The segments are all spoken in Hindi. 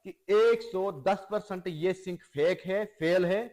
कि 110% ये सिंक फेक है, फेल है।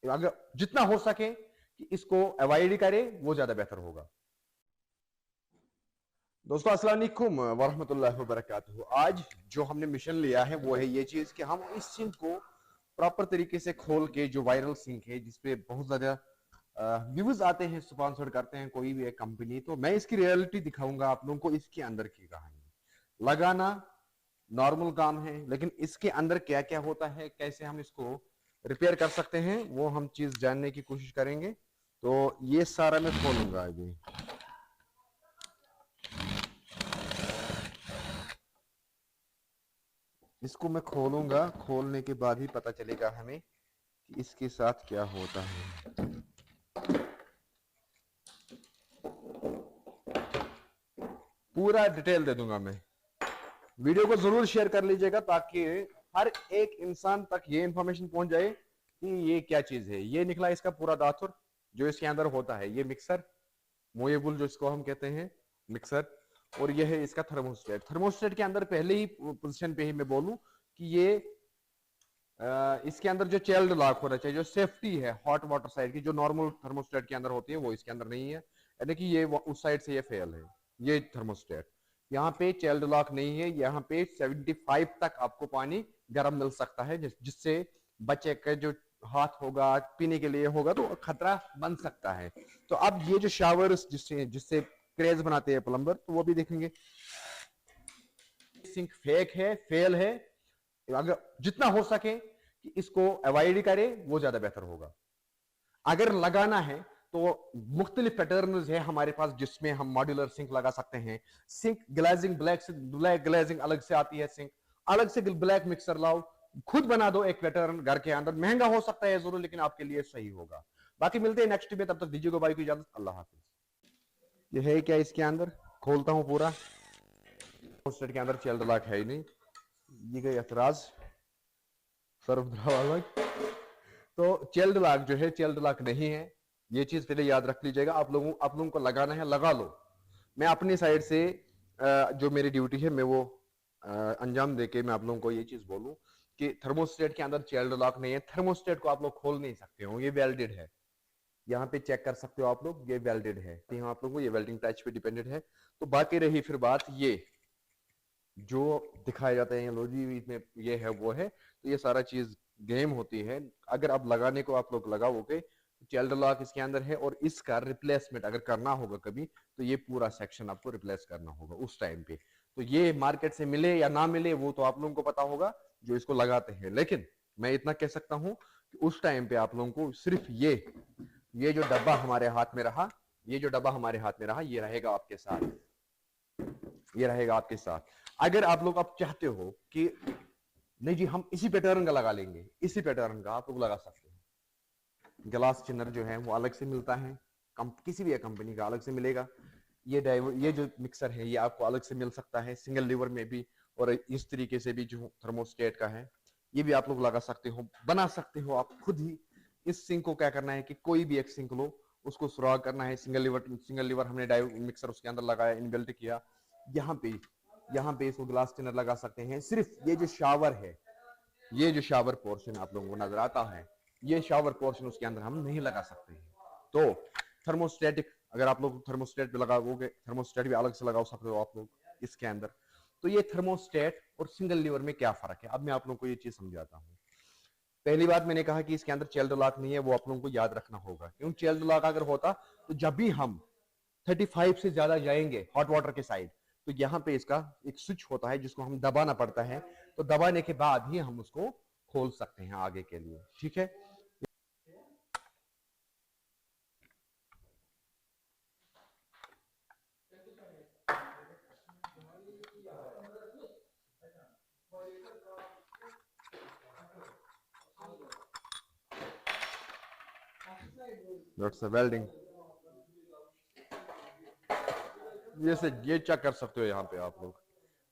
अगर जितना हो सके कि इसको अवॉइड करें वो ज्यादा बेहतर होगा। दोस्तों अस्सलाम वालेकुम वरहमतुल्लाहि वबरकातुहू। आज जो हमने मिशन लिया है वो है ये चीज कि हम इस सिंक को प्रॉपर तरीके से खोल के, जो वायरल सिंक है जिसपे बहुत ज्यादा व्यूज आते हैं, स्पॉन्सर करते हैं कोई भी एक कंपनी, तो मैं इसकी रियलिटी दिखाऊंगा आप लोगों को। इसके अंदर की कहानी लगाना नॉर्मल काम है, लेकिन इसके अंदर क्या क्या होता है, कैसे हम इसको रिपेयर कर सकते हैं, वो हम चीज जानने की कोशिश करेंगे। तो ये सारा मैं खोलूंगा अभी। इसको मैं खोलूंगा, खोलने के बाद ही पता चलेगा हमें कि इसके साथ क्या होता है। पूरा डिटेल दे दूंगा मैं। वीडियो को जरूर शेयर कर लीजिएगा ताकि हर एक इंसान तक ये इंफॉर्मेशन पहुंच जाए कि ये क्या चीज है। ये निकला इसका पूरा दातुर जो इसके अंदर होता है, ये मिक्सर मोएबुल जो इसको हम कहते हैं मिक्सर, और ये है इसका थर्मोस्टेट। थर्मोस्टेट के अंदर पहले ही पोजीशन पे ही मैं बोलूं कि ये इसके अंदर जो चाइल्ड लॉक होना चाहिए, जो सेफ्टी है हॉट वाटर साइड की, जो नॉर्मल थर्मोस्टेट के अंदर होती है वो इसके अंदर नहीं है, यानी कि ये उस साइड से ये फेल है। ये थर्मोस्टेट यहाँ पे चाइल्ड लॉक नहीं है। यहाँ पे 75 तक आपको पानी गर्म मिल सकता है, जिससे बच्चे का जो हाथ होगा पीने के लिए होगा तो खतरा बन सकता है। तो अब ये जो शावर जिससे जिससे क्रेज बनाते हैं प्लम्बर, तो वो भी देखेंगे। सिंक फेक है, फेल है। अगर जितना हो सके कि इसको अवॉइड करें वो ज्यादा बेहतर होगा। अगर लगाना है तो मुख्तलिफ पैटर्न है हमारे पास जिसमें हम मॉड्यूलर सिंक लगा सकते हैं। सिंक ग्लेजिंग ब्लैक ग्लेजिंग अलग से आती है, सिंक अलग से ब्लैक मिक्सर लाओ, खुद बना दो एक पैटर्न घर के अंदर। महंगा हो सकता है जरूर, लेकिन आपके लिए सही होगा। बाकी मिलते हैं नेक्स्ट में, तब तक दीजिए को भाई की इजाजत। अल्लाह हाफिज। ये है क्या इसके अंदर, खोलता हूं पूरा। के अंदर चाइल्ड लॉक है ही नहीं, ये गई एतराज सर्व अलग। तो चाइल्ड लॉक जो है, चाइल्ड लॉक नहीं है, ये चीज पहले याद रख लीजिएगा। आप लोगों को लगाना है, लगा लो। मैं अपनी साइड से जो मेरी ड्यूटी है मैं वो अंजाम देके मैं आप लोगों को ये चीज बोलूं कि थर्मोस्टेट के अंदर चाइल्ड लॉक नहीं है। थर्मोस्टेट को आप लोग खोल नहीं सकते हो, ये वेल्डेड है। यहाँ पे चेक कर सकते हो आप लोग, ये वेल्डेड है। यहाँ आप लोगों को ये वेल्डिंग टच पे डिपेंडेड है। तो बाकी रही फिर बात ये जो दिखाया जाता है लो जी इसमें ये है वो है, तो ये सारा चीज गेम होती है। अगर आप लगाने को आप लोग लगाओगे, चाइल्ड लॉक इसके अंदर है, और इसका रिप्लेसमेंट अगर करना होगा कभी, तो ये पूरा सेक्शन आपको रिप्लेस करना होगा उस टाइम पे। तो ये मार्केट से मिले या ना मिले वो तो आप लोगों को पता होगा जो इसको लगाते हैं, लेकिन मैं इतना कह सकता हूं कि उस टाइम पे आप लोगों को सिर्फ ये जो डब्बा हमारे हाथ में रहा, ये जो डब्बा हमारे हाथ में रहा, ये रहेगा आपके साथ, ये रहेगा आपके साथ। अगर आप लोग आप चाहते हो कि नहीं जी हम इसी पैटर्न का लगा लेंगे, इसी पैटर्न का आप लोग लगा सकते हैं। ग्लास चिनर जो है वो अलग से मिलता है, किसी भी कंपनी का अलग से मिलेगा। ये जो मिक्सर है ये आपको अलग से मिल सकता है, सिंगल लीवर में भी, और इस तरीके से भी जो थर्मोस्टेट का है ये भी आप लोग लगा सकते हो, बना सकते हो आप खुद ही। इस सिंक को क्या करना है कि कोई भी एक सिंक लो, उसको सुराग करना है। सिंगल लीवर हमने मिक्सर उसके अंदर लगाया, इनबिल्ट किया। यहाँ पे इसको ग्लास टिनर लगा सकते हैं। सिर्फ ये जो शावर है, ये जो शावर पोर्शन आप लोगों को नजर आता है, ये शावर पोर्शन उसके अंदर हम नहीं लगा सकते हैं। तो थर्मोस्टेटिक, अगर आप लोग थर्मोस्टेट पे लगाओगे, थर्मोस्टेट भी अलग से लगा सकते हो आप लोग इसके अंदर। तो ये थर्मोस्टेट और सिंगल लीवर में क्या फर्क है, अब मैं आप लोगों को ये चीज समझाता हूँ। पहली बात मैंने कहा कि इसके अंदर चाइल्ड लॉक नहीं है, वो आप लोगों को याद रखना होगा। क्यों चाइल्ड लॉक अगर होता तो जब भी हम 35 से ज्यादा जाएंगे हॉट वाटर के साइड, तो यहाँ पे इसका एक स्विच होता है जिसको हम दबाना पड़ता है। तो दबाने के बाद ही हम उसको खोल सकते हैं आगे के लिए, ठीक है। That's a welding। ये चेक कर सकते हो यहाँ पे आप लोग,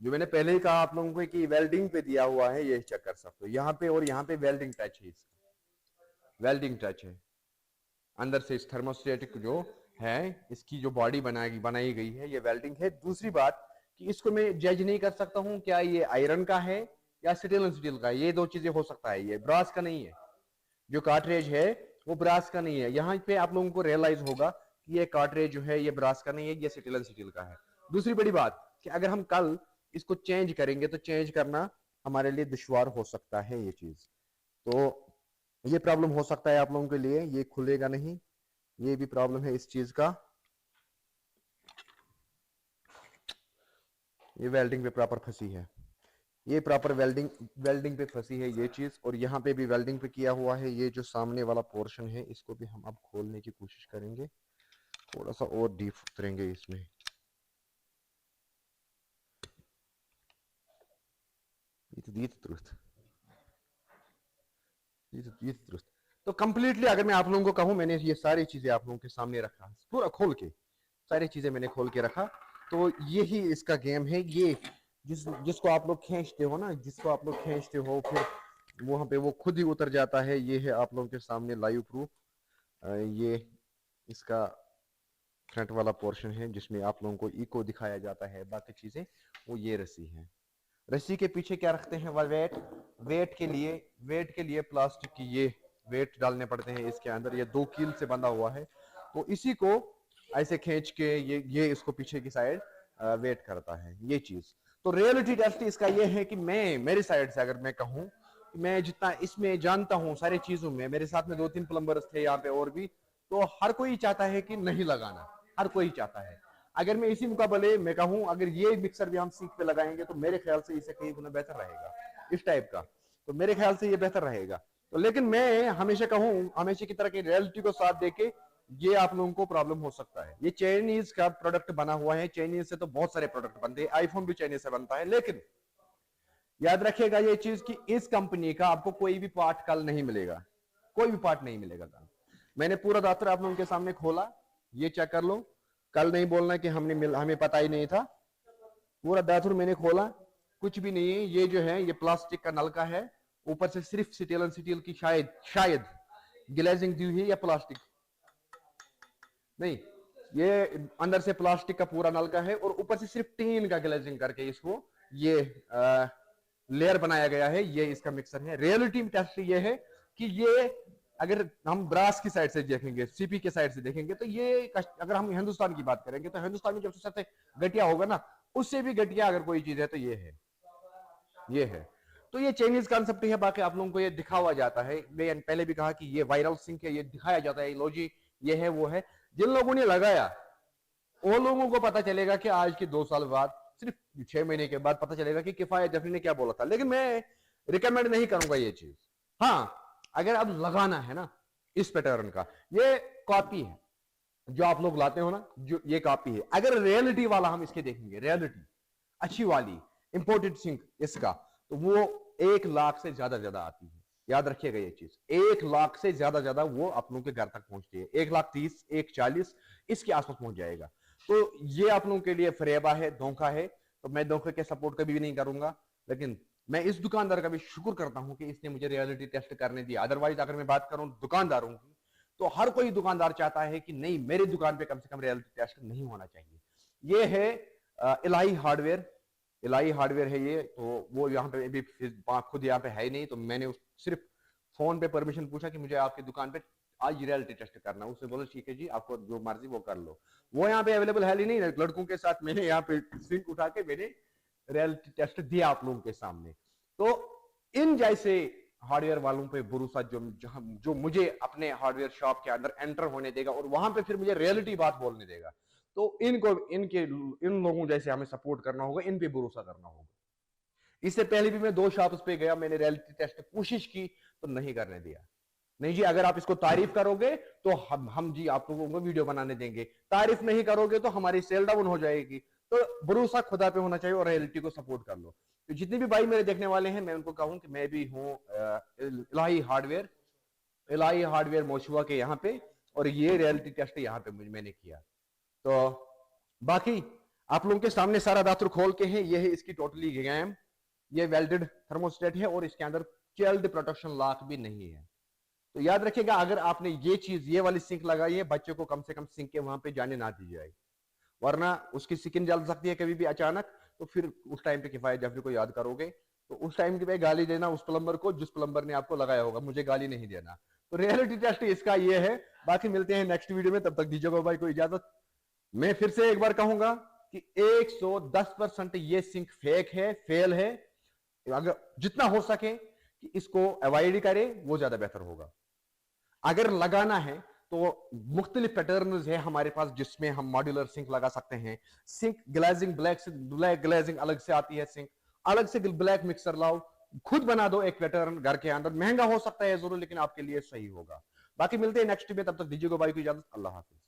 जो मैंने पहले ही कहा आप लोगों को कि वेल्डिंग पे दिया हुआ है, ये चेक कर सकते हो यहाँ पे। और यहाँ पे वेल्डिंग टच है, इसका वेल्डिंग टच है अंदर से। इस थर्मोस्टेटिक जो है इसकी जो बॉडी बनाई गई है, ये वेल्डिंग है। दूसरी बात कि इसको मैं जज नहीं कर सकता हूँ क्या ये आयरन का है या स्टेनलेस स्टील का है। ये दो चीजें हो सकता है, ये ब्रास का नहीं है। जो कार्ट्रेज है वो ब्रास का नहीं है। यहाँ पे आप लोगों को रियलाइज होगा कि ये कार्ट्रेज जो है ये ब्रास का नहीं है, ये स्टेनलेस स्टील का है। दूसरी बड़ी बात कि अगर हम कल इसको चेंज करेंगे तो चेंज करना हमारे लिए दुश्वार हो सकता है ये चीज। तो ये प्रॉब्लम हो सकता है आप लोगों के लिए, ये खुलेगा नहीं, ये भी प्रॉब्लम है इस चीज का। ये वेल्डिंग पे प्रॉपर फंसी है, ये प्रॉपर वेल्डिंग पे फंसी है ये चीज। और यहाँ पे भी वेल्डिंग पे किया हुआ है। ये जो सामने वाला पोर्शन है इसको भी हम अब खोलने की कोशिश करेंगे, थोड़ा सा और डीप उतरेंगे इसमें। तो कंप्लीटली अगर मैं आप लोगों को कहूं, मैंने ये सारी चीजें आप लोगों के सामने रखा, पूरा खोल के सारी चीजें मैंने खोल के रखा। तो यही इसका गेम है। ये जिसको आप लोग खींचते हो ना, जिसको आप लोग खींचते हो फिर वहां पे वो खुद ही उतर जाता है। ये है आप लोगों के सामने लाइव प्रूफ। ये इसका फ्रंट वाला पोर्शन है जिसमें आप लोगों को इको दिखाया जाता है, बाकी चीजें वो ये रस्सी है। रस्सी के पीछे क्या रखते हैं? वेट के लिए प्लास्टिक की ये वेट डालने पड़ते हैं इसके अंदर। ये 2 कील से बंधा हुआ है, तो इसी को ऐसे खींच के ये इसको पीछे की साइड वेट करता है ये चीज। तो रियलिटी टेस्ट इसका ये है कि मैं मेरी साइड से अगर मैं कहूं कि मैं जितना इसमें जानता हूं सारी चीजों में, मेरे साथ में 2-3 प्लम्बर्स थे यहाँ पे और भी, तो हर कोई चाहता है कि नहीं लगाना, हर कोई चाहता है। अगर मैं इसी मुकाबले मैं कहूं अगर ये मिक्सर भी हम सीख पे लगाएंगे तो मेरे ख्याल से इसे कहीं गुना बेहतर रहेगा इस टाइप का, तो मेरे ख्याल से ये बेहतर रहेगा। तो लेकिन मैं हमेशा कहूं, हमेशा की तरह की रियलिटी को साथ देके ये आप लोगों को प्रॉब्लम हो सकता है। ये चाइनीज का प्रोडक्ट बना हुआ है, चाइनीज से तो बहुत सारे प्रोडक्ट बनते हैं, आईफोन भी चाइनीज से बनता है। लेकिन याद रखिएगा ये चीज कि इस कंपनी का आपको कोई भी पार्ट कल नहीं मिलेगा, कोई भी पार्ट नहीं मिलेगा कल। मैंने पूरा दातर आप लोगों के सामने खोला, ये चेक कर लो। कल नहीं बोलना कि हमें पता ही नहीं था। पूरा दातुर मैंने खोला, कुछ भी नहीं है। ये जो है ये प्लास्टिक का नलका है, ऊपर से सिर्फ स्टील की शायद ग्लेजिंग दी हुई है, या प्लास्टिक नहीं, ये अंदर से प्लास्टिक का पूरा नलका है और ऊपर से सिर्फ टीन का ग्लेजिंग करके इसको ये लेयर बनाया गया है। ये इसका मिक्सर है। रियलिटी टेस्ट ये है कि ये अगर हम ब्रास की साइड से देखेंगे, सीपी के साइड से देखेंगे, तो ये अगर हम हिंदुस्तान की बात करेंगे तो हिंदुस्तान में जब सबसे घटिया होगा ना, उससे भी घटिया अगर कोई चीज है तो ये है। तो ये चाइनीज कॉन्सेप्ट है। बाकी आप लोगों को ये दिखावा जाता है। मैं पहले भी कहा कि ये वायरल सिंक है, ये दिखाया जाता है, लो जी ये है वो है। जिन लोगों ने लगाया वो लोगों को पता चलेगा कि आज के 2 साल बाद, सिर्फ 6 महीने के बाद पता चलेगा कि किफायत जफरी ने क्या बोला था। लेकिन मैं रिकमेंड नहीं करूंगा ये चीज। हाँ, अगर अब लगाना है ना इस पैटर्न का, ये कॉपी है जो आप लोग लाते हो ना, जो ये कॉपी है। अगर रियलिटी वाला हम इसके देखेंगे, रियलिटी अच्छी वाली इंपोर्टेड सिंक इसका, तो वो 1 लाख से ज्यादा आती है। याद रखिएगा ये चीज, 1 लाख से ज्यादा वो आप लोगों के घर तक पहुंचती है। 1,30,000, 1,40,000 इसके आसपास पहुंच जाएगा। तो ये आप लोगों के लिए फरेबा है, धोखा है। तो मैं धोखे के सपोर्ट कभी भी नहीं करूंगा। लेकिन मैं इस दुकानदार का भी शुक्र करता हूं कि इसने मुझे रियलिटी टेस्ट करने दिया। अदरवाइज अगर मैं बात करूं दुकानदारों की, तो हर कोई दुकानदार चाहता है कि नहीं, मेरी दुकान पे कम से कम रियलिटी टेस्ट नहीं होना चाहिए। ये है इलाही हार्डवेयर है ये। तो वो यहाँ पे भी खुद यहाँ पे है नहीं, तो मैंने सिर्फ फोन पे परमिशन पूछा कि मुझे आपकी दुकान पे आज रियलिटी टेस्ट करना। उसने बोला ठीक है जी, आपको जो मर्जी वो कर लो। वो यहाँ पे अवेलेबल है ही नहीं। लड़कों के साथ मैंने यहाँ पे सिंक उठा के मैंने रियलिटी टेस्ट दिया आप लोगों के सामने। तो इन जैसे हार्डवेयर वालों पे भरोसा जो मुझे अपने हार्डवेयर शॉप के अंदर एंटर होने देगा और वहां पे फिर मुझे रियलिटी बात बोलने देगा, तो इन लोगों जैसे हमें सपोर्ट करना होगा, इन पे भरोसा करना होगा। इससे पहले भी मैं 2 शॉप्स पे गया, मैंने रियलिटी टेस्ट कोशिश की तो नहीं करने दिया। नहीं जी, अगर आप इसको तारीफ करोगे तो हम जी आप लोगों को वीडियो बनाने देंगे, तारीफ नहीं करोगे तो हमारी सेल डाउन हो जाएगी। तो भरोसा खुदा पे होना चाहिए और रियलिटी को सपोर्ट कर लो। तो जितने भी भाई मेरे देखने वाले हैं, मैं उनको कहूं कि मैं भी हूं इलाही हार्डवेयर मोशुआ के यहाँ पे, और ये रियलिटी टेस्ट यहाँ पे मैंने किया। तो बाकी आप लोगों के सामने सारा दातुर खोल के है। ये है इसकी टोटली गेम। ये वेल्डेड थर्मोस्टेट है और इसके अंदर चाइल्ड प्रोटेक्शन लॉक भी नहीं है। तो याद रखिएगा, अगर आपने ये वाली सिंक लगाई है, बच्चे को कम से कम सिंक के वहां पे जाने ना दी जाए, वरना उसकी स्किन जल सकती है कभी भी अचानक। तो फिर उस टाइम पे किफायत जफरी को याद करोगे तो उस टाइम की पे गाली देना उस प्लम्बर को जिस प्लम्बर ने आपको लगाया होगा, मुझे गाली नहीं देना। तो रियलिटी टेस्ट इसका ये है। बाकी मिलते हैं नेक्स्ट वीडियो में, तब तक दीजिए भाई को इजाजत। मैं फिर से एक बार कहूंगा कि 110% ये सिंक फेक है, फेल है। अगर जितना हो सके कि इसको अवॉइड करे वो ज्यादा बेहतर होगा। अगर लगाना है तो मुख्तलिफ पैटर्न है हमारे पास जिसमें हम मॉड्यूलर सिंक लगा सकते हैं। सिंक ग्लेजिंग ब्लैक ग्लेजिंग अलग से आती है, सिंक अलग से ब्लैक मिक्सर लाओ, खुद बना दो एक पैटर्न घर के अंदर। महंगा हो सकता है जरूर, लेकिन आपके लिए सही होगा। बाकी मिलते हैं नेक्स्ट में, तब तक दीजिएगा भाई को इजाजत। अल्लाह हाफिज।